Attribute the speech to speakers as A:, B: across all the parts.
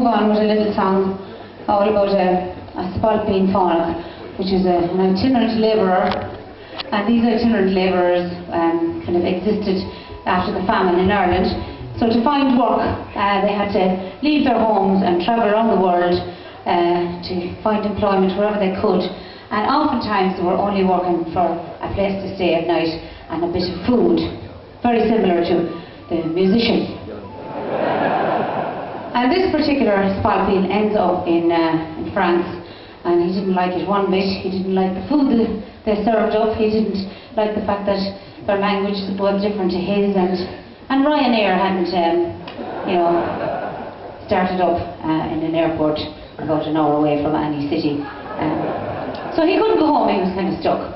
A: move on with a little song all about a Spalpeen Fánach, which is an itinerant labourer. And these itinerant labourers kind of existed after the famine in Ireland. So to find work, they had to leave their homes and travel around the world to find employment wherever they could. And oftentimes they were only working for a place to stay at night and a bit of food, very similar to the musicians. And this particular Spalpeen ends up in France, and he didn't like it one bit. He didn't like the food that they served up. He didn't like the fact that their language was different to his, and Ryanair hadn't, started up in an airport about an hour away from any city. So he couldn't go home. He was kind of stuck.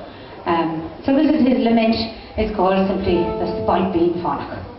A: So this is his lament. It's called simply the Spalpeen Fánach.